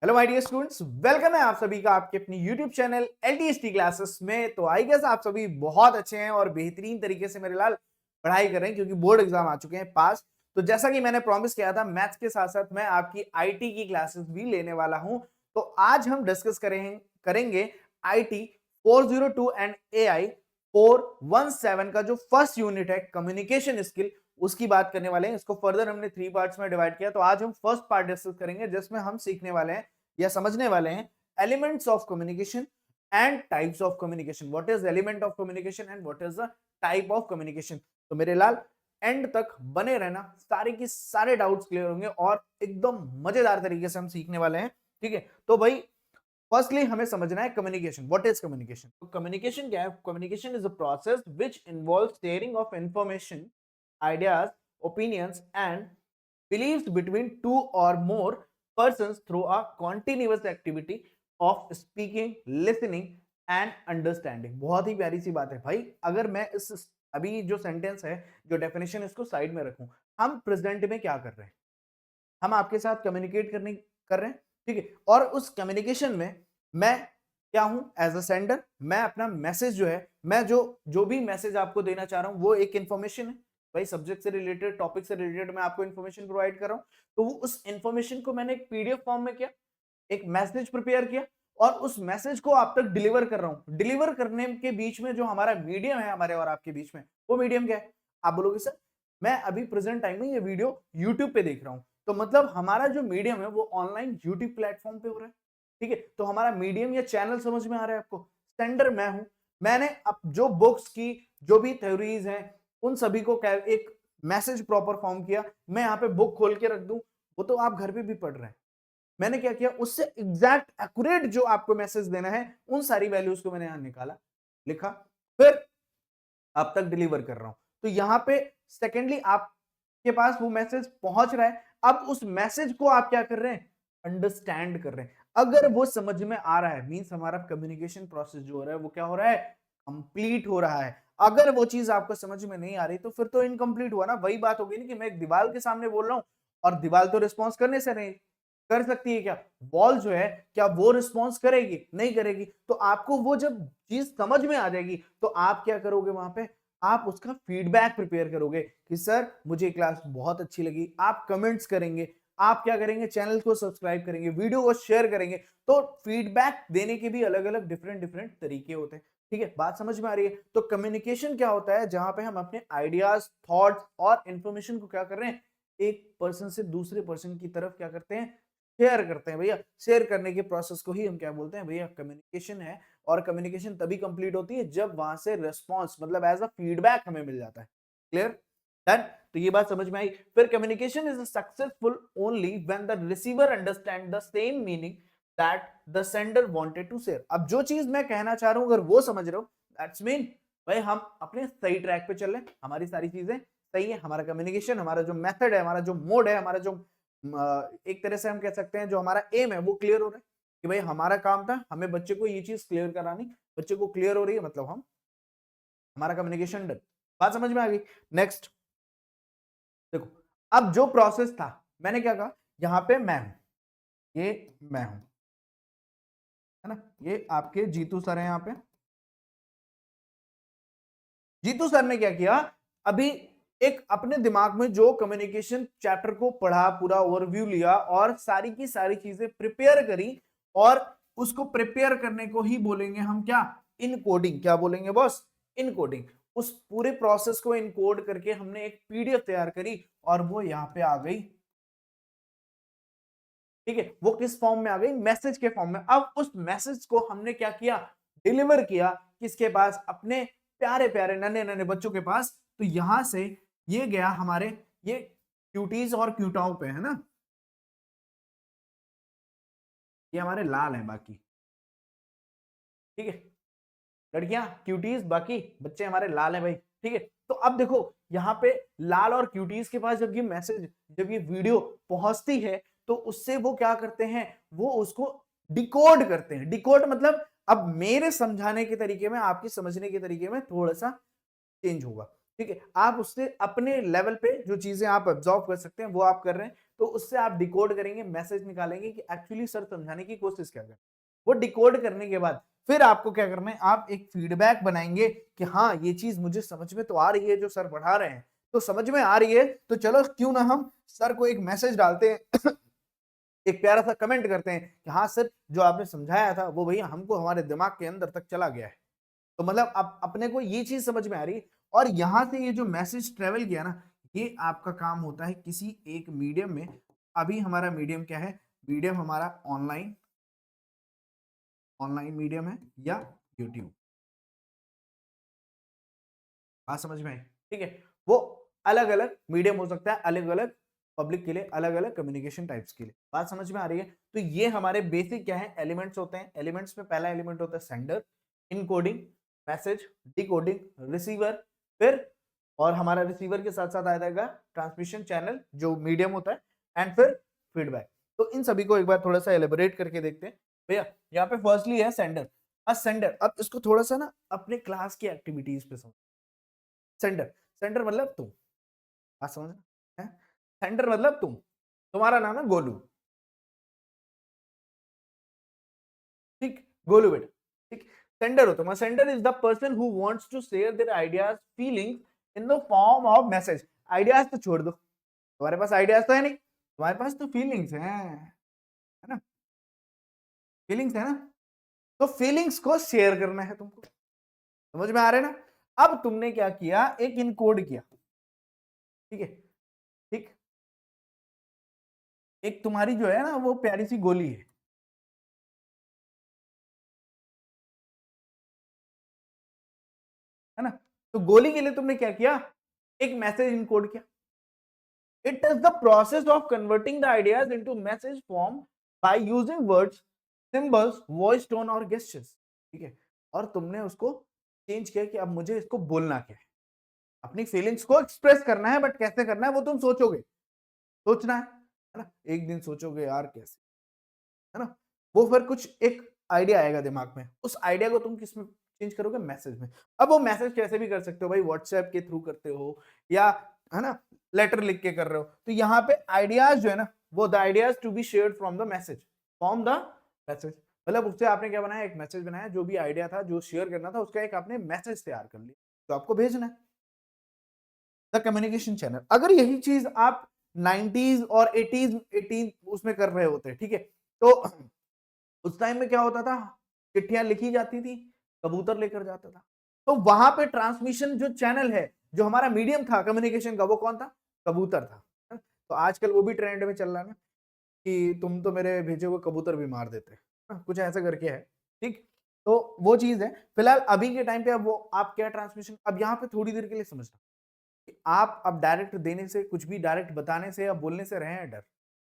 Hello my dear students, welcome है आप सभी का आपके अपनी यूट्यूब चैनल एलटीएसटी क्लासेस में। तो आई गेस आप सभी बहुत अच्छे हैं और बेहतरीन तरीके से मेरे लाल पढ़ाई कर रहे हैं क्योंकि बोर्ड एग्जाम आ चुके हैं पास। तो जैसा कि मैंने प्रॉमिस किया था, मैथ्स के साथ साथ मैं आपकी आईटी की क्लासेस भी लेने वाला हूं। तो आज हम डिस्कस करेंगे आईटी 402 एंड एआई 417 का जो फर्स्ट यूनिट है कम्युनिकेशन स्किल, उसकी बात करने वाले हैं। इसको फर्दर हमने 3 पार्ट्स में डिवाइड किया। तो आज हम फर्स्ट पार्ट डिस्कस करेंगे जिसमें हम सीखने वाले हैं या समझने वाले हैं elements of communication and types of communication. What is element of communication and what is the type of communication. तो मेरे लाल एंड तक बने रहना, सारे की सारे डाउट्स क्लियर होंगे और एकदम मजेदार तरीके से हम सीखने वाले हैं। ठीक है, तो भाई फर्स्टली हमें समझना है कम्युनिकेशन। What is communication? तो कम्युनिकेशन क्या है? Communication is a process which involves sharing of information, ideas, opinions and beliefs between two or more persons through a continuous activity of speaking, listening and understanding। बहुत ही प्यारी सी बात है भाई। अगर मैं इस अभी जो सेंटेंस है, जो डेफिनेशन, इसको साइड में रखूं, हम प्रेजेंट में क्या कर रहे हैं? हम आपके साथ कम्युनिकेट कर रहे हैं। ठीक है, और उस कम्युनिकेशन में मैं क्या हूं? As a sender. मैं अपना मैसेज जो है, मैं जो जो भी मैसेज आपको देना चाह रहा हूं वो एक इंफॉर्मेशन है भाई। सब्जेक्ट से रिलेटेड, टॉपिक से रिलेटेड मैं आपको इन्फॉर्मेशन प्रोवाइड कर रहा हूं। तो वो उस इन्फॉर्मेशन को मैंने एक पीडीएफ फॉर्म में किया, एक मैसेज प्रिपेयर किया और उस मैसेज को आप तक डिलीवर कर रहा हूं। डिलीवर करने के बीच में जो हमारा मीडियम है, हमारे और आपके बीच में, वो मीडियम क्या है? आप बोलोगे सर मैं अभी प्रेजेंट टाइम में ये वीडियो यूट्यूब पे देख रहा हूं। तो मतलब हमारा जो मीडियम है वो ऑनलाइन यूट्यूब प्लेटफॉर्म पे हो रहा है। ठीक है, तो हमारा मीडियम या चैनल समझ में आ रहा है आपको? सेंडर मैं हूं। मैंने अब जो बुक्स की, जो भी थ्योरीज हैं, उन सभी को एक मैसेज प्रॉपर फॉर्म किया। मैं यहाँ पे बुक खोल के रख दूं, वो तो आप घर पे भी पढ़ रहे हैं। मैंने क्या किया, उससे एग्जैक्ट एक्यूरेट जो आपको मैसेज देना है, उन सारी वैल्यूज को मैंने यहां निकाला, लिखा, फिर आप तक डिलीवर कर रहा हूं। तो यहां पे सेकेंडली आपके पास वो मैसेज पहुंच रहा है। अब उस मैसेज को आप क्या कर रहे हैं? अंडरस्टैंड कर रहे हैं। अगर वो समझ में आ रहा है, मींस हमारा कम्युनिकेशन प्रोसेस जो हो रहा है वो क्या हो रहा है? कंप्लीट हो रहा है। अगर वो चीज आपको समझ में नहीं आ रही तो फिर तो इनकम्प्लीट हुआ ना। वही बात होगी ना कि मैं एक दीवार के सामने बोल रहा हूं और दीवार तो रिस्पॉन्स करने से नहीं कर सकती है क्या? वॉल जो है, क्या वो रिस्पॉन्स करेगी? नहीं करेगी। तो आपको वो जब चीज समझ में आ जाएगी तो आप क्या करोगे? वहां पे आप उसका फीडबैक प्रिपेयर करोगे कि सर मुझे क्लास बहुत अच्छी लगी। आप कमेंट्स करेंगे, आप क्या करेंगे? चैनल को सब्सक्राइब करेंगे, वीडियो को शेयर करेंगे। तो फीडबैक देने के भी अलग अलग डिफरेंट डिफरेंट तरीके होते हैं। ठीक है, बात समझ में आ रही है? तो कम्युनिकेशन क्या होता है? जहां पे हम अपने आइडियाज, थॉट्स और इंफॉर्मेशन को क्या कर रहे हैं? एक पर्सन से दूसरे पर्सन की तरफ क्या करते हैं? शेयर करते हैं भैया। शेयर करने के प्रोसेस को ही हम क्या बोलते हैं भैया? कम्युनिकेशन है। और कम्युनिकेशन तभी कंप्लीट होती है जब वहां से रिस्पॉन्स, मतलब एज अ फीडबैक हमें मिल जाता है। क्लियर? डन? तो ये बात समझ में आई। फिर communication is successful only when the receiver understand the same meaning that the sender wanted to share. अब जो चीज मैं कहना चाह रहा हूं अगर वो समझ रहे हो, दैट्स मीन भाई हम अपने सही ट्रैक पे चल रहे हैं, हमारी सारी चीजें सही है। हमारा कम्युनिकेशन, हमारा जो मेथड है, हमारा जो मोड है, हमारा जो एक तरह से हम कह सकते हैं जो हमारा एम है वो क्लियर हो रहा है कि भाई हमारा काम था हमें बच्चे को ये चीज क्लियर करानी। बच्चे को क्लियर हो रही है, मतलब हम हमारा कम्युनिकेशन डन। बात समझ में आ गई? नेक्स्ट देखो, अब जो प्रोसेस था, मैंने क्या कहा? यहां पे मैं हूं, ये मैं हूं, है ना? ये आपके जीतू सर है। यहां पे जीतू सर ने क्या किया? अभी एक अपने दिमाग में जो कम्युनिकेशन चैप्टर को पढ़ा, पूरा ओवरव्यू लिया और सारी की सारी चीजें प्रिपेयर करी। और उसको प्रिपेयर करने को ही बोलेंगे हम क्या? इनकोडिंग। क्या बोलेंगे बॉस? इनकोडिंग। उस पूरे प्रोसेस को इनकोड करके हमने एक पीडीएफ तैयार करी और वो यहां पे आ गई। ठीक है, वो किस फॉर्म में आ गई? मैसेज के फॉर्म में। अब उस मैसेज को हमने क्या किया? डिलीवर किया किसके पास? अपने प्यारे प्यारे नन्हे नन्हे बच्चों के पास। तो यहां से ये गया हमारे, ये क्यूटीज और क्यूटाओं पे, है ना? ये हमारे लाल हैं बाकी। ठीक है, लड़कियां क्यूटीज, बाकी बच्चे हमारे लाल हैं भाई। ठीक है, तो अब देखो यहाँ पे लाल और क्यूटीज के पास जब ये मैसेज, जब ये वीडियो पहुंचती है तो उससे वो क्या करते हैं? वो उसको डिकोड करते हैं। डिकोड मतलब अब मेरे समझाने के तरीके में, आपके समझने के तरीके में थोड़ा सा चेंज होगा। ठीक है, आप उससे अपने लेवल पे जो चीजें आप ऑब्जर्व कर सकते हैं वो आप कर रहे हैं, तो उससे आप डिकोड करेंगे, मैसेज निकालेंगे कि एक्चुअली सर समझाने की कोशिश क्या कर रहे हैं। वो डिकोड करने के बाद फिर आपको क्या करना है, आप एक फीडबैक बनाएंगे कि हाँ ये चीज मुझे समझ में तो आ रही है, जो सर पढ़ा रहे हैं तो समझ में आ रही है, तो चलो क्यों ना हम सर को एक मैसेज डालते हैं एक प्यारा सा कमेंट करते हैं कि हाँ सर जो आपने समझाया था वो भैया हमको हमारे दिमाग के अंदर तक चला गया है। तो मतलब अब अपने को ये चीज समझ में आ रही है, और यहां से ये जो मैसेज ट्रेवल किया ना, ये आपका काम होता है किसी एक मीडियम में। अभी हमारा मीडियम क्या है, मीडियम हमारा ऑनलाइन ऑनलाइन मीडियम है या यूट्यूब। बात समझ में आई? ठीक है, वो अलग अलग मीडियम हो सकता है, अलग अलग पब्लिक के लिए, अलग अलग कम्युनिकेशन टाइप्स के लिए। बात समझ में आ रही है? तो ये हमारे बेसिक क्या है, एलिमेंट्स होते हैं। एलिमेंट्स में पहला एलिमेंट होता है sender, encoding, message, decoding, receiver, फिर और हमारा रिसीवर के साथ साथ आ जाएगा ट्रांसमिशन चैनल जो मीडियम होता है, एंड फिर फीडबैक। तो इन सभी को एक बार थोड़ा सा एलिबोरेट करके देखते हैं। भैया यहाँ पे फर्स्टली है सेंडर। सेंडर, अब इसको थोड़ा सा ना अपने क्लास की एक्टिविटीज पे समझ। सेंडर, सेंडर मतलब तुम, बात समझ रहे हैं? सेंडर मतलब तुम, तुम्हारा नाम है गोलू, ठीक, गोलू बेटा, ठीक। सेंडर हो तुम, sender is the person who wants to share their ideas feelings in the form of message. Ideas तो छोड़ दो, तुम्हारे पास आइडियाज तो है नहीं, तुम्हारे पास तो फीलिंग्स हैं, है ना, फीलिंग्स है ना, तो फीलिंग्स को शेयर करना है तुमको। समझ में आ रहा है ना? अब तुमने क्या किया, एक इनकोड किया, ठीक है, ठीक। एक तुम्हारी जो है ना वो प्यारी सी गोली है ना, तो गोली के लिए तुमने क्या किया, एक मैसेज इनकोड किया। It is the process of converting the ideas into message form by using words, symbols, voice tone और गेस्चर्स, ठीक है। और तुमने उसको चेंज किया कि अब मुझे इसको बोलना क्या है, अपनी फीलिंग्स को एक्सप्रेस करना है, बट कैसे करना है वो तुम सोचोगे, सोचना है ना, एक दिन सोचोगे यार कैसे, है ना, वो फिर कुछ एक आइडिया आएगा दिमाग में, उस आइडिया को तुम किस में चेंज करोगे, मैसेज में। अब वो मैसेज कैसे भी कर सकते हो भाई, व्हाट्सएप के थ्रू करते हो या, है ना, लेटर लिख के कर रहे हो, तो यहाँ पे आइडियाज जो है ना, वो the ideas to be shared from the message, from the message, मतलब उससे आपने क्या बनाया, एक मैसेज बनाया, जो भी आइडिया था जो शेयर करना था उसका एक आपने मैसेज तैयार कर लिया, तो आपको भेजना है, द कम्युनिकेशन चैनल। अगर यही चीज आप 90s और 80s 18 उसमें कर रहे होते, ठीक है, तो उस टाइम में क्या होता था, चिट्ठियां लिखी जाती थी, कबूतर लेकर जाता था, तो वहां पे ट्रांसमिशन जो चैनल है, जो हमारा मीडियम था कम्युनिकेशन का, वो कौन था, कबूतर था। तो आजकल वो भी ट्रेंड में चल रहा है ना, कि तुम तो मेरे भेजे हुए कबूतर भी मार देते हैं, कुछ ऐसा करके है, ठीक। तो वो चीज है, फिलहाल अभी के टाइम पे अब वो आप क्या ट्रांसमिशन, अब यहाँ पे थोड़ी देर के लिए समझना कि आप अब डायरेक्ट देने से, कुछ भी डायरेक्ट बताने से या बोलने से रहे हैं डर,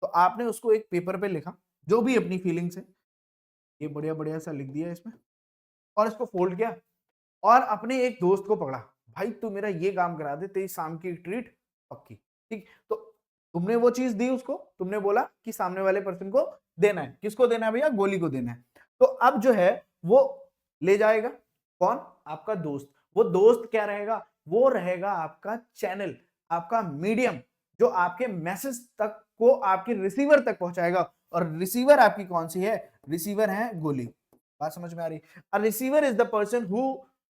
तो आपने उसको एक पेपर पे लिखा, जो भी अपनी फीलिंग्स है, ये बढ़िया बढ़िया सा लिख दिया इसमें, और इसको फोल्ड किया, और अपने एक दोस्त को पकड़ा, भाई तू मेरा ये काम करा दे, तेरी शाम की ट्रीट पक्की, ठीक। तो तुमने वो चीज दी उसको, तुमने बोला कि सामने वाले पर्सन को देना है, किसको देना है भैया, गोली को देना है। तो अब जो है वो ले जाएगा, कौन, आपका दोस्त। वो दोस्त क्या रहेगा, वो रहेगा आपका चैनल, आपका मीडियम, जो आपके मैसेज तक को आपके रिसीवर तक पहुंचाएगा, और रिसीवर आपकी कौन सी है, रिसीवर है गोली। बात समझ में आ रही? A receiver is the person who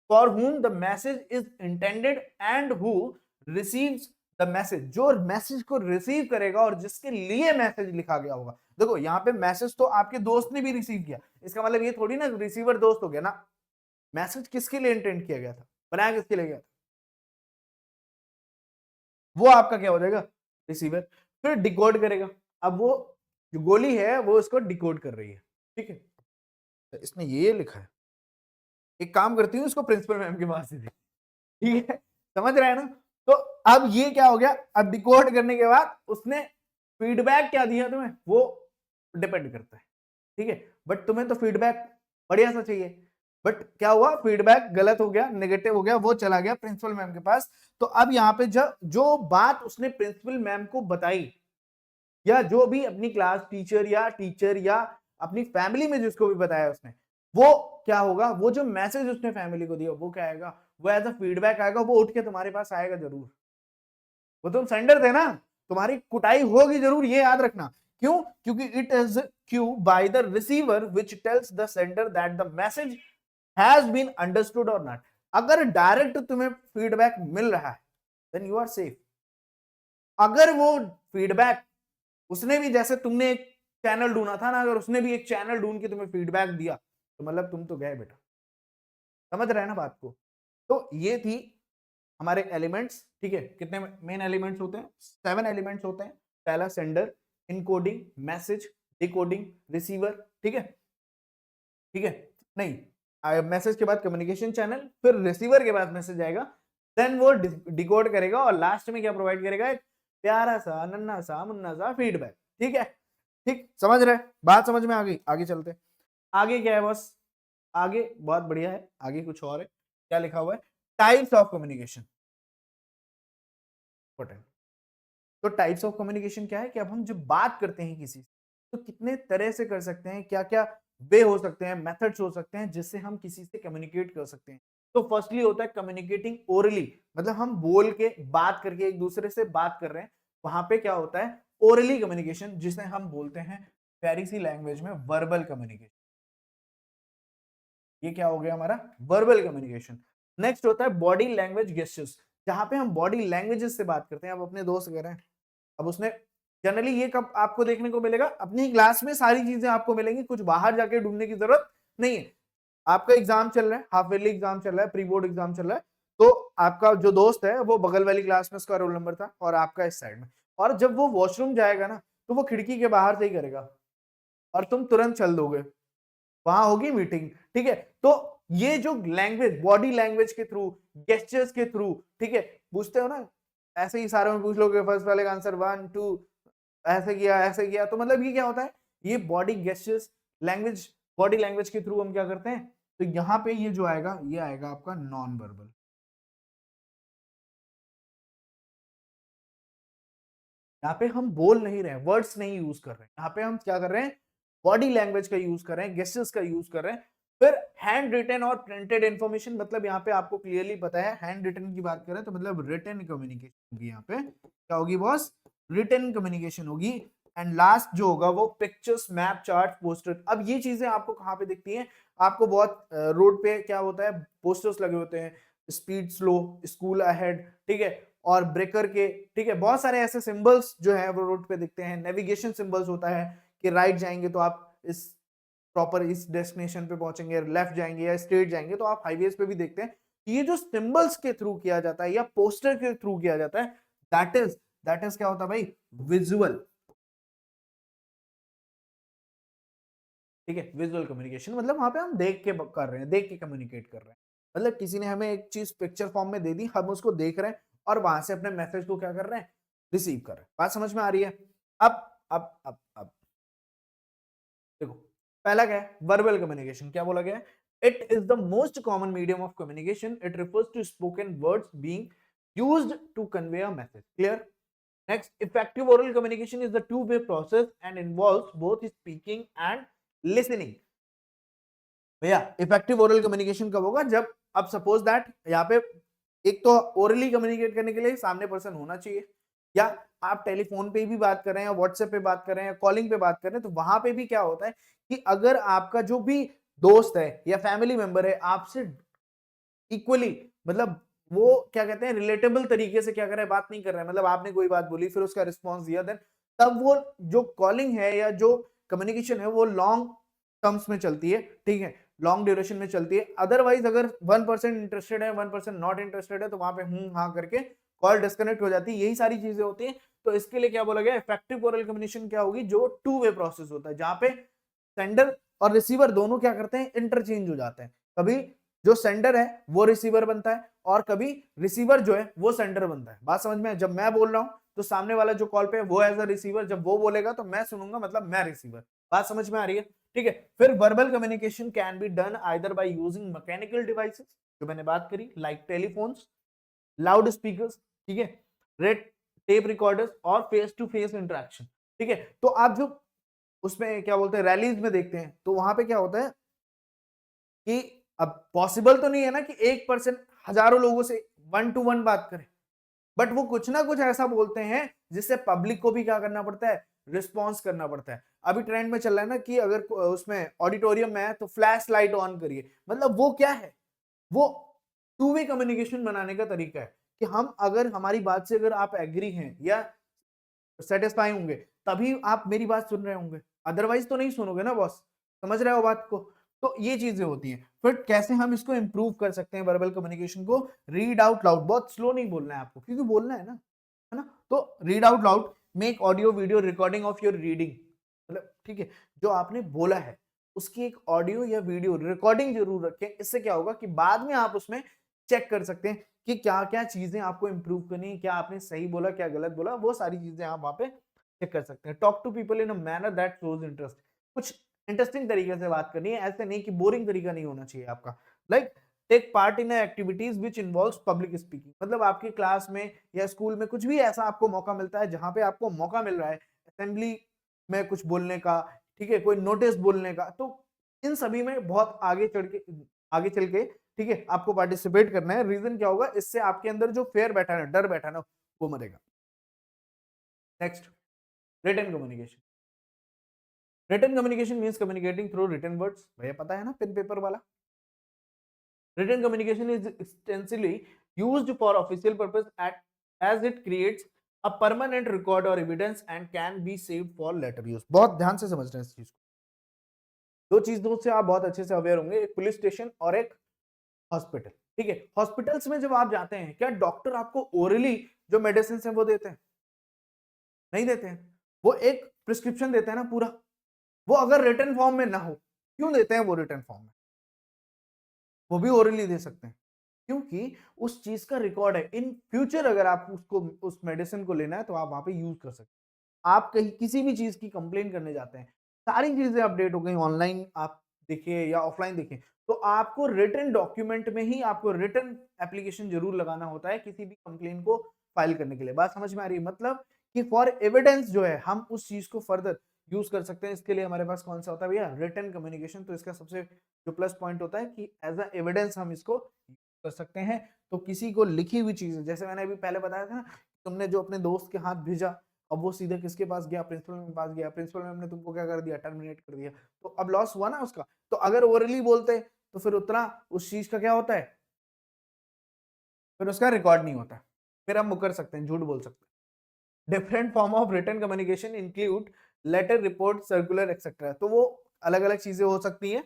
for whom the message is intended and who receives the message, जो मैसेज को रिसीव करेगा और जिसके लिए मैसेज लिखा गया होगा। देखो यहाँ पे मैसेज तो आपके दोस्त ने भी रिसीव किया, इसका मतलब ये थोड़ी ना रिसीवर दोस्त हो गया ना, मैसेज किसके लिए इंटेंड किया गया था, बनाया किसके लिए गया था, वो आपका क्या हो जाएगा, रिसीवर। फिर डिकोड करेगा, अब वो जो गोली है वो इसको डिकोड कर रही है, ठीक है। तो इसने ये लिखा है, एक काम करती हूँ इसको प्रिंसिपल मैम के पास से दे, ठीक है, समझ रहे हैं ना। तो अब ये क्या हो गया, अब डिकोड करने के बाद उसने फीडबैक क्या दिया तुम्हें, वो डिपेंड करता है, ठीक है। बट तुम्हें तो फीडबैक बढ़िया सा चाहिए, बट क्या हुआ, फीडबैक गलत हो गया, नेगेटिव हो गया, वो चला गया प्रिंसिपल मैम के पास। तो अब यहाँ पे जो बात उसने प्रिंसिपल मैम को बताई, या जो भी अपनी क्लास टीचर या अपनी फैमिली में जिसको भी बताया उसने, वो क्या होगा, वो जो मैसेज उसने फैमिली को दिया वो क्या आएगा, वो एज अ फीडबैक आएगा, वो उठ के तुम्हारे पास आएगा जरूर। वो तुम सेंडर थे ना, तुम्हारी कुटाई होगी जरूर, ये याद रखना। क्यों? क्योंकि it is cue by the receiver which tells the sender that the message has been understood और नॉट। अगर डायरेक्ट तुम्हें फीडबैक मिल रहा है देन यू आर सेफ। अगर वो फीडबैक उसने भी, जैसे तुमने एक चैनल ढूंढा था ना, अगर उसने भी एक चैनल ढूंढ के तुम्हें फीडबैक दिया तो मतलब तुम तो गए बेटा। समझ रहे हैं ना बात को? तो ये थी हमारे एलिमेंट्स। ठीक है, कितने मेन एलिमेंट्स होते हैं? 7 एलिमेंट्स होते हैं। पहला sender, encoding, message, decoding, receiver. ठीक है, ठीक है, नहीं, मैसेज के बाद कम्युनिकेशन चैनल, फिर रिसीवर के बाद मैसेज आएगा, देन वो डिकोड करेगा और लास्ट में क्या प्रोवाइड करेगा? एक प्यारा सा नन्ना सा मुन्ना सा फीडबैक। ठीक है, ठीक, समझ रहे? बात समझ में आ गई? आगे चलते हैं। आगे क्या है बॉस? आगे बहुत बढ़िया है, आगे कुछ और है। क्या लिखा हुआ है? Types of communication. तो टाइप्स ऑफ कम्युनिकेशन क्या है कि अब हम जब बात करते हैं किसी से तो कितने तरह से कर सकते हैं, क्या क्या वे हो सकते हैं, मेथड्स हो सकते हैं जिससे हम किसी से कम्युनिकेट कर सकते हैं। तो फर्स्टली होता है कम्युनिकेटिंग ओरली, मतलब हम बोल के बात करके एक दूसरे से बात कर रहे हैं, वहां पे क्या होता है? ओरली कम्युनिकेशन, जिसे हम बोलते हैं प्यारी सी लैंग्वेज में वर्बल कम्युनिकेशन। ये क्या हो गया हमारा? Verbal communication. नेक्स्ट होता है बॉडी लैंग्वेज गेस्चर्स, जहां पे हम बॉडी लैंग्वेजेस से बात करते हैं। अब अपने दोस्त कह रहे हैं, अब उसने जनरली ये कब आपको देखने को मिलेगा? अपनी क्लास में सारी चीजें आपको मिलेंगी, कुछ बाहर जाके ढूंढने की जरूरत नहीं है। आपका एग्जाम चल रहा है, हाफ ईयरली एग्जाम चल रहा है, प्री बोर्ड एग्जाम चल रहा है, तो आपका जो दोस्त है वो बगल वाली क्लास में, उसका रोल नंबर था और आपका इस साइड में, और जब वो वॉशरूम जाएगा ना तो वो खिड़की के बाहर से ही करेगा और तुम तुरंत चल दोगे, वहां होगी मीटिंग। ठीक है, तो ये जो लैंग्वेज, बॉडी लैंग्वेज के थ्रू, गेस्टर्स के थ्रू, ठीक है, पूछते हो ना, ऐसे ही सारे में पूछ लोगे फर्स्ट वाले का आंसर 1 2, ऐसे किया ऐसे किया, तो मतलब ये क्या होता है? ये body gestures language, body language के थ्रू हम क्या करते हैं? तो यहाँ पे ये जो आएगा, ये आएगा आपका नॉन वर्बल। यहाँ पे हम बोल नहीं रहे हैं, वर्ड्स नहीं यूज कर रहे हैं, यहाँ पे हम क्या कर रहे हैं? बॉडी लैंग्वेज का यूज कर रहे हैं, गेस्टर्स का यूज कर रहे हैं। फिर हैंड रिटन और प्रिंटेड इन्फॉर्मेशन, मतलब यहाँ पे आपको क्लियरली पता है, हैंड रिटन की बात करें तो मतलब रिटन कम्युनिकेशन होगी। यहाँ पे क्या होगी बॉस? रिटन कम्युनिकेशन होगी। एंड लास्ट जो होगा वो पिक्चर्स, मैप, चार्ट, पोस्टर। अब ये चीजें आपको कहाँ पे दिखती हैं? आपको बहुत रोड पे क्या होता है, पोस्टर्स लगे होते हैं, स्पीड स्लो, स्कूल अहेड, ठीक है, और ब्रेकर के, ठीक है, बहुत सारे ऐसे सिंबल्स जो है वो रोड पे दिखते हैं। नेविगेशन सिंबल्स होता है कि राइट जाएंगे तो आप इस प्रॉपर इस डेस्टिनेशन पे पहुंचेंगे, लेफ्ट जाएंगे या स्ट्रेट जाएंगे तो आप हाईवेज पे भी देखते हैं। ये जो सिंबल्स के थ्रू किया जाता है या पोस्टर के थ्रू किया जाता है, दैट इज क्या होता है भाई? विजुअल। ठीक है, विजुअल कम्युनिकेशन, मतलब वहां पे हम देख के कर रहे हैं, देख के कम्युनिकेट कर रहे हैं। मतलब किसी ने हमें एक चीज पिक्चर फॉर्म में दे दी, हम उसको देख रहे हैं और वहां से अपने मैसेज को क्या कर रहे हैं? रिसीव कर रहे हैं। बात समझ में आ रही है? अब देखो, पहला क्या है? Verbal communication. क्या बोला गया है? It is the most common medium of communication, it refers to spoken words being used to convey a message. Clear? Next, effective oral communication is the two-way process and involves both speaking and listening. भैया, effective oral communication कब होगा? जब, अब suppose that यहाँ पे एक तो orally communicate करने के लिए सामने पर्सन होना चाहिए, या आप टेलीफोन पे भी बात कर रहे हैं, व्हाट्सएप पे बात कर रहे हैं, कॉलिंग पे बात कर रहे हैं, तो वहां पे भी क्या होता है कि अगर आपका जो भी दोस्त है या फैमिली मेंबर है आपसे इक्वली, मतलब वो क्या कहते हैं, रिलेटेबल तरीके से क्या कर रहा है, बात नहीं कर रहा है, मतलब आपने कोई बात बोली फिर उसका रिस्पॉन्स दिया, देन तब वो जो कॉलिंग है या जो कम्युनिकेशन है वो लॉन्ग टर्म्स में चलती है। ठीक है, लॉन्ग ड्यूरेशन में चलती है। अदरवाइज अगर 1% इंटरेस्टेड है, 1% नॉट इंटरेस्टेड है, तो वहां पे हाँ करके कॉल डिस्कनेक्ट हो जाती है। यही सारी चीजें होती हैं। तो इसके लिए क्या बोला गया? इफेक्टिव ओरल कम्युनिकेशन क्या होगी? जो टू वे प्रोसेस होता है, जहां पे सेंडर और रिसीवर दोनों क्या करते हैं? इंटरचेंज हो जाते हैं। कभी जो सेंडर है वो रिसीवर बनता है और कभी रिसीवर जो है वो सेंडर बनता है। बात समझ में? जब मैं बोल रहा हूं तो सामने वाला जो कॉल पे है वो एज अ रिसीवर, जब वो बोलेगा तो मैं सुनूंगा, मतलब मैं रिसीवर। बात समझ में आ रही है? ठीक है, फिर verbal communication can be done either by using mechanical devices, जो मैंने बात करी, लाइक टेलीफोन्स, लाउड स्पीकर्स, ठीक है, रेड टेप रिकॉर्डर्स और फेस टू फेस इंटरेक्शन। ठीक है, तो आप जो उसमें क्या बोलते हैं, रैलीज में देखते हैं, तो वहां पे क्या होता है कि अब पॉसिबल तो नहीं है ना कि 1% हजारों लोगों से 1 to 1 बात करें, बट वो कुछ ना कुछ ऐसा बोलते हैं जिससे पब्लिक को भी क्या करना पड़ता है, रिस्पॉन्स करना पड़ता है। अभी ट्रेंड में चल रहा है ना कि अगर उसमें ऑडिटोरियम में है तो फ्लैश लाइट ऑन करिए, मतलब वो क्या है, वो टू वे कम्युनिकेशन बनाने का तरीका है कि हम अगर हमारी बात से अगर आप एग्री हैं या सेटिस्फाई होंगे तभी आप मेरी बात सुन रहे होंगे, अदरवाइज तो नहीं सुनोगे ना बॉस। समझ रहे हो बात को? तो ये चीजें होती हैं। फिर कैसे हम इसको इंप्रूव कर सकते हैं वर्बल कम्युनिकेशन को? रीड आउट लाउड, बहुत स्लो नहीं बोलना है आपको क्योंकि बोलना है ना। तो read out loud, make audio video recording of your reading, मतलब ठीक है, जो आपने बोला है उसकी एक ऑडियो या वीडियो रिकॉर्डिंग जरूर रखें। इससे क्या होगा कि बाद में आप उसमें चेक कर सकते हैं कि क्या क्या चीजें आपको इंप्रूव करनी है, क्या आपने सही बोला, क्या गलत बोला, वो सारी चीजें आप वहां पे चेक कर सकते हैं। Talk to people in a manner that shows interest, कुछ इंटरेस्टिंग तरीके से बात करनी है, ऐसे नहीं कि बोरिंग तरीका नहीं होना चाहिए आपका। Like take part in activities which involves public speaking, मतलब आपकी क्लास में या स्कूल में कुछ भी ऐसा आपको मौका मिलता है जहां पे आपको मौका मिल रहा है असेंबली में कुछ बोलने का, ठीक है, कोई नोटिस बोलने का, तो इन सभी में बहुत आगे चल के ठीक है आपको पार्टिसिपेट करना है। रीजन क्या होगा, इससे आपके अंदर जो फेयर बैठा है, डर बैठा ना, वो मरेगा। Next, written communication. Written communication means communicating through written words, भैया पता है ना, पेन पेपर वाला। Written communication is extensively used for official purpose at as it creates a permanent record और evidence and can be saved for later use. बहुत ध्यान से समझना है इस चीज को। दो चीजों से आप बहुत अच्छे से अवेयर होंगे, एक पुलिस स्टेशन और एक हॉस्पिटल। ठीक है, हॉस्पिटल्स में जब आप जाते हैं, क्या डॉक्टर आपको ओरली जो मेडिसिन है वो देते हैं? नहीं देते हैं। वो एक प्रिस्क्रिप्शन देते हैं ना पूरा, वो अगर रिटन फॉर्म में ना हो, क्यों देते हैं वो रिटन फॉर्म में? वो भी ओरली दे सकते हैं क्योंकि उस चीज का रिकॉर्ड है। इन फ्यूचर अगर आप उसको उस मेडिसिन को लेना है तो आप वहां पे यूज कर सकते हैं। आप कहीं किसी भी चीज की कंप्लेन करने जाते हैं, सारी चीजें अपडेट हो गई, ऑनलाइन आप देखिए या ऑफलाइन देखें, तो आपको रिटन डॉक्यूमेंट में ही आपको रिटन एप्लीकेशन जरूर लगाना होता है किसी भी कंप्लेन को फाइल करने के लिए। बात समझ में आ रही है? मतलब कि फॉर एविडेंस जो है हम उस चीज को फर्दर यूज कर सकते हैं। इसके लिए हमारे पास कौन सा होता है भैया? Written communication. तो इसका सबसे जो प्लस पॉइंट होता है कि एज अ एविडेंस हम इसको कर सकते हैं। तो किसी को लिखी हुई चीज, जैसे मैंने अभी पहले बताया था ना, तुमने जो अपने दोस्त के हाथ भेजा, अब वो सीधे किसके पास गया? प्रिंसिपल के पास गया, प्रिंसिपल मैम ने तुमको क्या कर दिया? टर्मिनेट कर दिया। तो अब लॉस हुआ ना उसका। तो अगर ओरली बोलते तो फिर उतना उस चीज का क्या होता है, फिर उसका रिकॉर्ड नहीं होता, फिर हम मुकर सकते हैं, झूठ बोल सकते हैं। Different form of written communication include letter, report, circular etcetera. तो वो अलग अलग चीजें हो सकती हैं।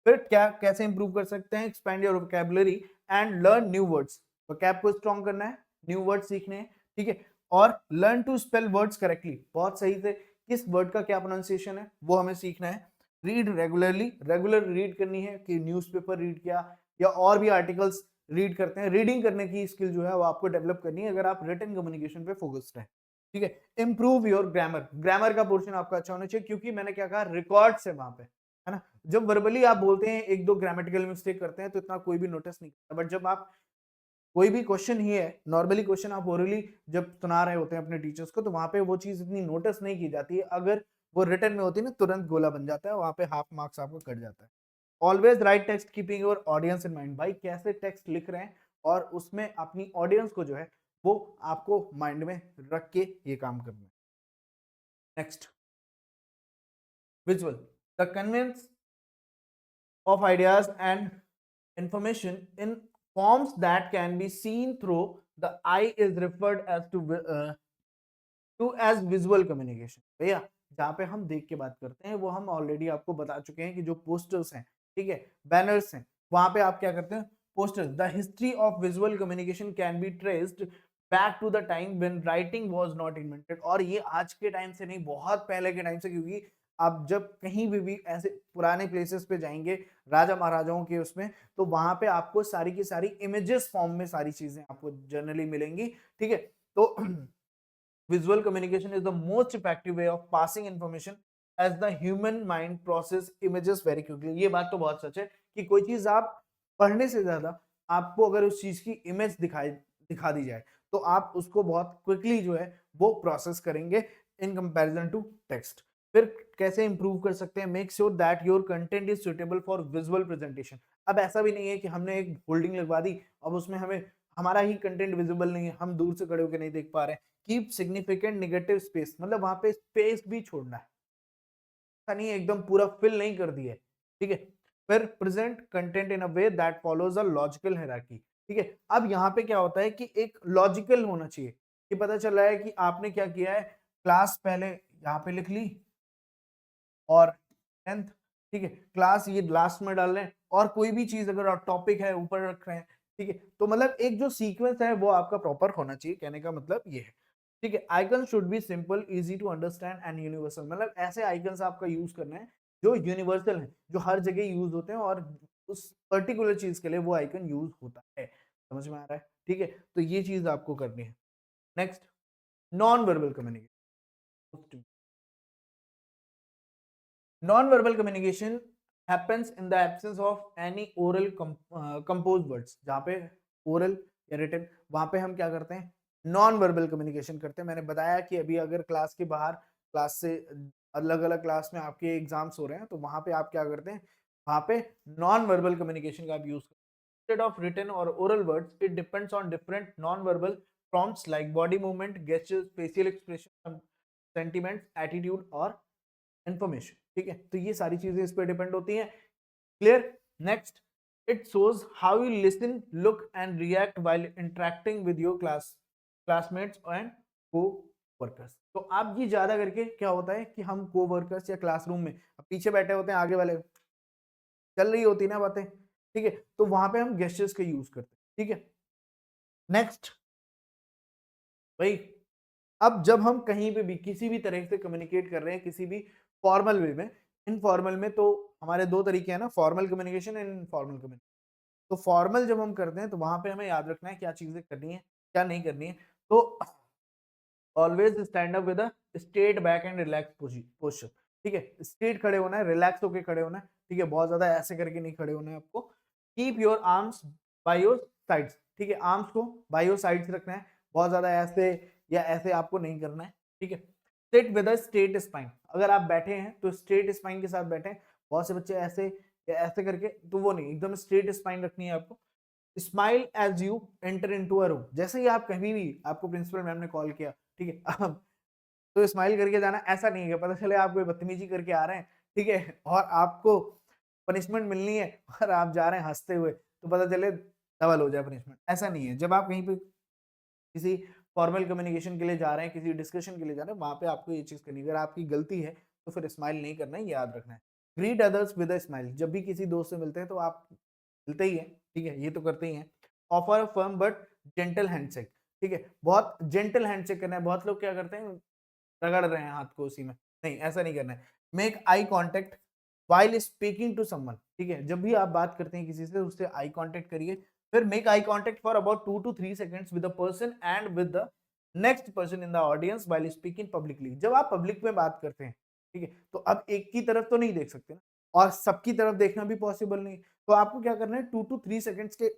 फिर क्या कैसे इंप्रूव कर सकते हैं? Expand your vocabulary and learn new words. Vocab को स्ट्रॉन्ग करना है, न्यू वर्ड सीखने हैं, ठीक है। और learn to spell words correctly, बहुत सही से किस वर्ड का क्या प्रोनाउंसिएशन है वो हमें सीखना है। रीड रेगुलरली, रेगुलर रीड करनी है कि न्यूज़पेपर रीड किया या और भी आर्टिकल्स रीड करते हैं। रीडिंग करने की स्किल जो है वो आपको डेवलप करनी है अगर आप रिटन कम्युनिकेशन पे फोकस्ड हैं, ठीक है। इंप्रूव योर ग्रामर, ग्रामर का पोर्शन आपका अच्छा होना चाहिए क्योंकि मैंने क्या कहा, रिकॉर्ड्स है वहां पे, है ना। जब वर्बली आप बोलते हैं एक दो ग्रामेटिकल मिस्टेक करते हैं तो इतना कोई भी नोटिस नहीं करता, बट जब आप कोई भी क्वेश्चन ही है, नॉर्मली क्वेश्चन आप ओरली जब सुना रहे होते हैं अपने टीचर्स को, तो वहां पे वो चीज इतनी नोटिस नहीं की जाती है। अगर वो रिटन में होती है ना, तुरंत गोला बन जाता है, वहां पे हाफ मार्क्स आपको कट जाता है। Always right text keeping your audience in mind, भाई कैसे टेक्स्ट लिख रहे हैं और उसमें अपनी ऑडियंस को जो है वो आपको माइंड में रख के ये काम करना है। Next, visual, the conveyance of ideas and information in forms that can be seen through the eye is referred to as visual communication। भैया जहाँ पे हम देख के बात करते हैं वो हम ऑलरेडी आपको बता चुके हैं कि जो पोस्टर्स हैं, ठीक है, बैनर्स हैं, वहां पे आप क्या करते हैं? Posters. The history of visual communication can be traced back to the time when writing was not invented. और ये आज के टाइम से नहीं, बहुत पहले के टाइम से, क्योंकि आप जब कहीं भी ऐसे पुराने प्लेसेस पे जाएंगे राजा महाराजाओं के उसमें, तो वहां पे आपको सारी की सारी इमेजेस फॉर्म में सारी चीजें आपको जनरली मिलेंगी, ठीक है। तो visual communication is the most effective way of passing information as the human mind process images very quickly। ये बात तो बहुत सच है कि कोई चीज आप पढ़ने से ज्यादा आपको अगर उस चीज की इमेज दिखा दी जाए तो आप उसको बहुत क्विकली जो है वो प्रोसेस करेंगे इन कंपैरिजन टू टेक्स्ट। फिर कैसे इंप्रूव कर सकते हैं, make sure that your content is suitable for visual presentation. अब ऐसा भी नहीं है कि हमने एक होल्डिंग लगवा दी, अब उसमें हमें हमारा ही कंटेंट विजिबल नहीं है, हम दूर से खड़े होकर नहीं देख पा रहे हैं। कीप सिग्निफिकेंट नेगेटिव स्पेस, मतलब वहां पे स्पेस भी छोड़ना है, ऐसा नहीं है एकदम पूरा फिल नहीं कर दिया है, ठीक है। फिर present content in a way that follows a logical hierarchy, ठीक है। अब यहाँ पे क्या होता है कि एक लॉजिकल होना चाहिए, कि पता चल रहा है कि आपने क्या किया है, क्लास पहले यहाँ पे लिख ली और 10th, ठीक है, क्लास ये लास्ट में डाल रहे हैं, और कोई भी चीज अगर आप टॉपिक है ऊपर रख रहे हैं, ठीक है, तो मतलब एक जो सीक्वेंस है वो आपका प्रॉपर होना चाहिए, कहने का मतलब ये है, ठीक है। Icon should be simple, easy to understand and universal, मतलब ऐसे आइकन्स आपका यूज करना है जो यूनिवर्सल है, जो हर जगह यूज होते हैं और उस पर्टिकुलर चीज के लिए वो आइकन यूज होता है, समझ में आ रहा है, ठीक है। तो ये चीज आपको करनी है। Next, non verbal communication. Non-verbal communication happens in the absence of any oral composed words। जहाँ पे oral या written, वहां पे हम क्या करते हैं, नॉन वर्बल कम्युनिकेशन करते हैं। मैंने बताया कि अभी अगर क्लास के बाहर, क्लास से अलग अलग क्लास में आपके एग्जाम्स हो रहे हैं, तो वहां पे आप क्या करते हैं, वहां पे नॉन वर्बल कम्युनिकेशन का आप यूज करते हैं। इंस्टेड ऑफ रिटन और oral words, it depends on different non verbal prompts like body movement, gestures, facial expression, sentiments, attitude और इंफॉर्मेशन, ठीक है। तो ये सारी चीजें इस पर डिपेंड होती हैं। Clear. Next, it shows how you listen, look and react while interacting with your classmates and को वर्कर्स। तो आप ये ज्यादा करके क्या होता है कि हम को वर्कर्स या क्लासरूम में पीछे बैठे होते हैं, आगे वाले चल रही होती है ना बातें, ठीक है, तो वहां पे हम गेस्टर्स का यूज करते हैं, ठीक है। नेक्स्ट भाई, अब जब हम कहीं पे भी किसी भी तरह से कम्युनिकेट कर रहे हैं, किसी भी फॉर्मल वे में, इनफॉर्मल में, तो हमारे दो तरीके हैं ना, formal communication and informal communication. तो फॉर्मल जब हम करते हैं तो वहां पे हमें याद रखना है क्या चीजें करनी है, क्या नहीं करनी है। तो always stand up with a straight back and relax posture, ठीक है। स्ट्रेट खड़े होना है, रिलैक्स होकर खड़े होना है, ठीक है, बहुत ज्यादा ऐसे करके नहीं खड़े होना है आपको। Keep your arms by your sides, ठीक है, आर्म्स को बाय योर साइड्स रखना है, बहुत ज्यादा ऐसे या ऐसे आपको नहीं करना है, ठीक है। Sit with a straight spine, अगर आप बैठे हैं तो स्ट्रेट स्पाइन के साथ बैठे। बहुत से बच्चे ऐसे या ऐसे करके, तो वो नहीं, एकदम स्ट्रेट स्पाइन रखनी है आपको। Smile as you enter into a room, जैसे ही आप कहीं भी, आपको प्रिंसिपल मैम ने कॉल किया, ठीक है, तो स्माइल करके जाना। ऐसा नहीं है पता चले आप कोई बदतमीजी करके आ रहे हैं, ठीक है, और आपको पनिशमेंट मिलनी है और आप जा रहे हैं हंसते हुए, तो पता चले डबल हो जाए पनिशमेंट। ऐसा नहीं है। जब आप कहीं पे किसी फॉर्मल कम्युनिकेशन के लिए जा रहे हैं, किसी डिस्कशन के लिए जा रहे हैं, वहां पे आपको ये चीज करनी है। अगर आपकी गलती है तो फिर स्माइल नहीं करना है, याद रखना है। Greet others with a smile, जब भी किसी दोस्त से मिलते हैं तो आप मिलते ही हैं, ठीक है, ये तो करते ही हैं। Offer a firm but gentle handshake, ठीक है, बहुत जेंटल हैंडशेक करना है। बहुत लोग क्या करते हैं, रगड़ रहे हैं हाथ को उसी में, नहीं, ऐसा नहीं करना है। Make eye contact while speaking to someone, ठीक है, जब भी आप बात करते हैं किसी से, उससे आई कॉन्टेक्ट करिए। फिर make eye contact for about 2 to 3 seconds with the person and with the next person in the audience while speaking publicly. जब आप पब्लिक में बात करते हैं, ठीक है, तो अब एक की तरफ तो नहीं देख सकते ना, और सबकी तरफ देखना भी पॉसिबल नहीं। तो आपको क्या करना है, 2 to 3 seconds के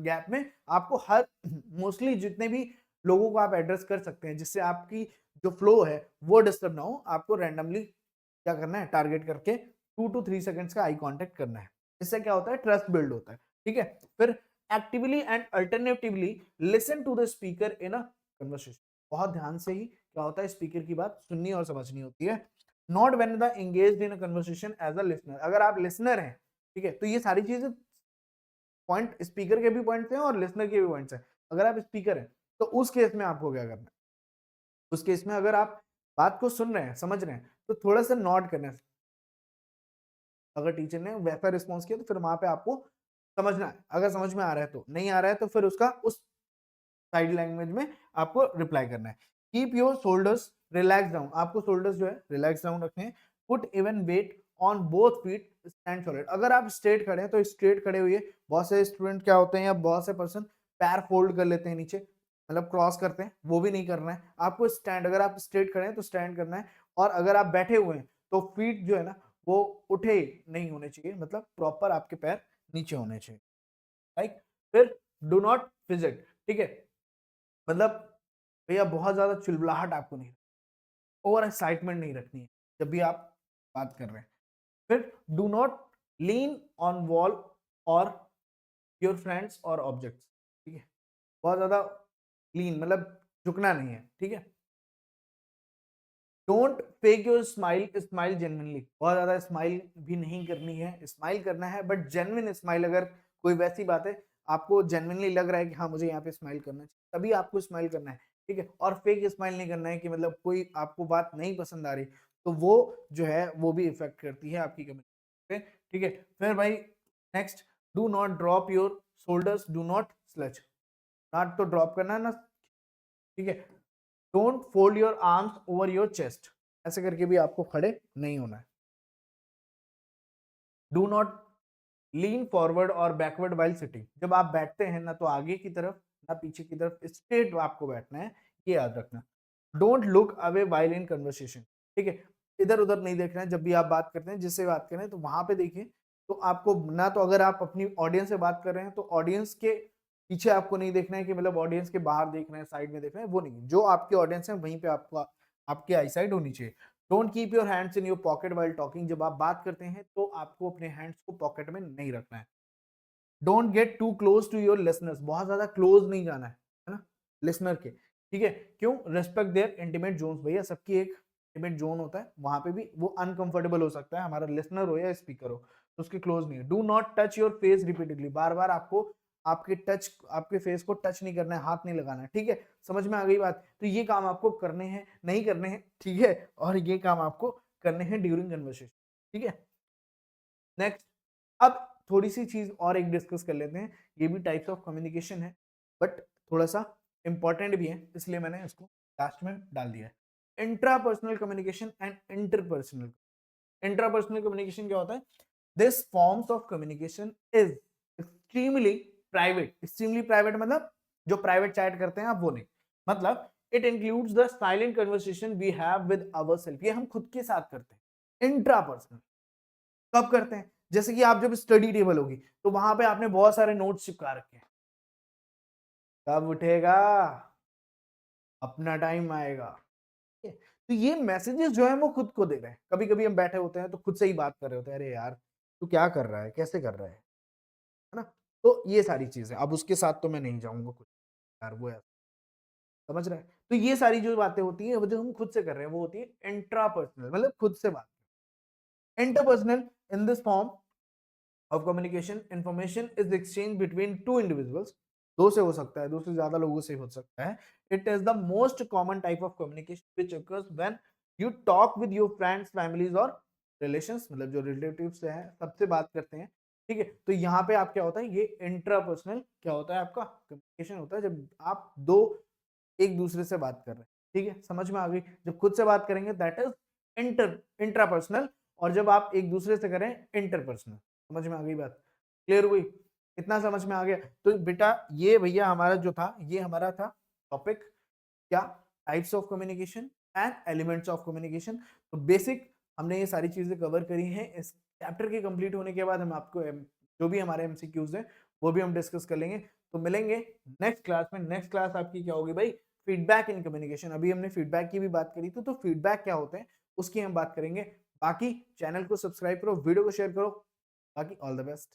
गैप में आपको हर मोस्टली जितने भी लोगों को आप एड्रेस कर सकते हैं, जिससे आपकी जो फ्लो है वो डिस्टर्ब ना हो, आपको रैंडमली क्या करना है, टारगेट करके 2 to 3 seconds का आई कांटेक्ट करना है। इससे क्या होता है, ट्रस्ट बिल्ड होता है, ठीक है। फिर actively and alternatively listen to the speaker in a conversation, बहुत ध्यान से ही क्या होता है, स्पीकर की बात सुननी और समझनी होती है। Not when the engaged in a conversation as a listener, अगर आप लिसनर हैं, ठीक है, तो ये सारी चीजें पॉइंट स्पीकर के भी पॉइंट्स हैं और लिसनर के भी पॉइंट्स हैं। अगर आप स्पीकर हैं तो उस केस में आपको क्या करना है, उस केस में अगर आप बात को सुन रहे हैं, समझ रहे हैं, तो थोड़ा सा नॉट करना है। अगर टीचर ने वैसा रिस्पॉन्स किया तो फिर वहां पे आपको समझना है। अगर समझ में आ रहा है तो, नहीं आ रहा है तो फिर उसका उस साइड लैंग्वेज में आपको रिप्लाई करना है। Keep your shoulders relax down, आपको शोल्डर्स जो है रिलैक्स डाउन रखने हैं। Put even weight on both feet, stand solid, अगर आप स्ट्रेट खड़े हैं तो स्ट्रेट खड़े हुए। बहुत से स्टूडेंट क्या होते हैं या बहुत से पर्सन पैर फोल्ड कर लेते हैं नीचे, मतलब क्रॉस करते हैं, वो भी नहीं करना है आपको। स्टैंड, अगर आप स्ट्रेट खड़े हैं तो स्टैंड करना है, और अगर आप बैठे हुए हैं तो फीट जो है ना वो उठे नहीं होने चाहिए, मतलब प्रॉपर आपके पैर नीचे होने चाहिए, राइट। फिर डू नॉट फिजिट, ठीक है, मतलब भैया बहुत ज्यादा चिल्लाहट आपको नहीं, ओवर एक्साइटमेंट नहीं रखनी है, जब भी आप बात कर रहे हैं। फिर do not lean on wall और योर फ्रेंड्स और ऑब्जेक्ट्स, ठीक है, बहुत ज्यादा लीन मतलब झुकना नहीं है, ठीक है। Don't fake your smile, smile genuinely, बहुत ज्यादा स्माइल भी नहीं करनी है, स्माइल करना है बट जेन्युइन स्माइल। अगर कोई वैसी बात है आपको जेन्युइनली लग रहा है कि हाँ मुझे यहाँ पे स्माइल करना चाहिए, तभी आपको स्माइल करना है, ठीक है। और फेक स्माइल नहीं करना है कि मतलब कोई आपको बात नहीं पसंद आ रही तो वो जो है वो भी इफेक्ट करती है आपकी कम्युनिकेशन पे, ठीक है। फिर भाई next, do not drop your shoulders, do not sludge, not तो ड्रॉप करना है ना, ठीक है। Don't fold your arms over your chest, ऐसे करके भी आपको खड़े नहीं होना है। डू नॉट लीन फॉरवर्ड और बैकवर्ड वाइल सिटिंग, जब आप बैठते हैं ना तो आगे की तरफ ना पीछे की तरफ, स्ट्रेट आपको बैठना है, ये याद रखना। Don't look away while in conversation, ठीक है, इधर उधर नहीं देखना है जब भी आप बात करते हैं, जिससे बात करें तो वहां पे देखिए। तो आपको ना तो अगर आप अपनी ऑडियंस से बात कर रहे हैं तो ऑडियंस के पीछे आपको नहीं देखना है कि मतलब ऑडियंस के बाहर देख रहे हैं, साइड में देख रहे हैं, वो नहीं, जो आपकी ऑडियंस है वहीं पे आपको आपकी आई साइड होनी चाहिए। Don't keep your hands in your pocket while talking, जब आप बात करते हैं तो आपको अपने हैंड्स को पॉकेट में नहीं रखना है। Don't get too close to your listeners, बहुत ज्यादा क्लोज नहीं जाना है ना लिसनर के, ठीक है। क्यों? रिस्पेक्ट देयर इंटीमेट जोन्स, भैया सबकी एक इंटीमेट जोन होता है, वहां पे भी वो अनकंफर्टेबल हो सकता है, हमारा लिसनर हो या स्पीकर हो, तो उसके क्लोज नहीं है। Do not touch your face repeatedly, बार बार आपको आपके फेस को टच नहीं करना है, हाथ नहीं लगाना है, ठीक है। समझ में आ गई बात? तो ये काम आपको करने हैं, नहीं करने हैं, ठीक है, और ये काम आपको करने हैं ड्यूरिंग कन्वर्सेशन, ठीक है। नेक्स्ट, अब थोड़ी सी चीज और एक डिस्कस कर लेते हैं, ये भी टाइप्स ऑफ कम्युनिकेशन है बट थोड़ा सा इंपॉर्टेंट भी है, इसलिए मैंने इसको लास्ट में डाल दिया है। Intrapersonal communication and interpersonal. Intrapersonal communication क्या होता है? This forms of communication is extremely private, extremely private मतलब जो प्राइवेट चैट करते हैं आप वो नहीं, मतलब it includes the silent conversation we have with ourselves, ये हम खुद के साथ करते हैं इंट्रापर्सनल। कब करते हैं? जैसे कि आप जब स्टडी टेबल होगी तो वहां पे आपने बहुत सारे नोट्स चिपका रखे हैं, कब उठेगा, अपना टाइम आएगा, ठीक है? तो ये मैसेजेस जो है वो खुद को दे रहे हैं। कभी कभी हम बैठे होते हैं तो खुद से ही बात कर रहे होते हैं, अरे यार तू क्या कर रहा है, कैसे कर रहा है ना। तो ये सारी चीजें, अब उसके साथ तो मैं नहीं जाऊंगा कुछ, यार वो यार समझ रहा है। तो ये सारी जो बातें होती है वो जो हम खुद से कर रहे हैं वो होती है इंट्रापर्सनल, मतलब खुद से बात। Interpersonal, in this form of communication, information is exchanged between two individuals, दो से हो सकता है, दो से ज्यादा लोगों से हो सकता है। It is the most common type of communication which occurs when you talk with your friends, families और relations, मतलब जो relatives से है सबसे बात करते हैं, ठीक है। तो यहाँ पे आप क्या होता है, ये इंट्रापर्सनल क्या होता है, आपका कम्युनिकेशन होता है जब आप दो एक दूसरे से बात कर रहे हैं, ठीक है। समझ में आ गई? जब खुद से बात करेंगे दैट इज इंट्रापर्सनल, और जब आप एक दूसरे से करें इंटरपर्सनल। समझ में आ गई बात? क्लियर हुई? इतना समझ में आ गया? तो बेटा ये भैया हमारा जो था, ये हमारा था टॉपिक, क्या? Types of communication and elements of communication. तो बेसिक हमने ये सारी चीजें कवर करी हैं। इस चैप्टर के कंप्लीट होने के बाद हम आपको जो भी हमारे एमसीक्यूज हैं वो भी हम डिस्कस कर लेंगे। तो मिलेंगे नेक्स्ट क्लास में। नेक्स्ट क्लास आपकी क्या होगी भाई? Feedback in communication. अभी हमने फीडबैक की भी बात करी थी, तो फीडबैक क्या होते हैं उसकी हम बात करेंगे। बाकी चैनल को सब्सक्राइब करो, वीडियो को शेयर करो। बाकी ऑल द बेस्ट।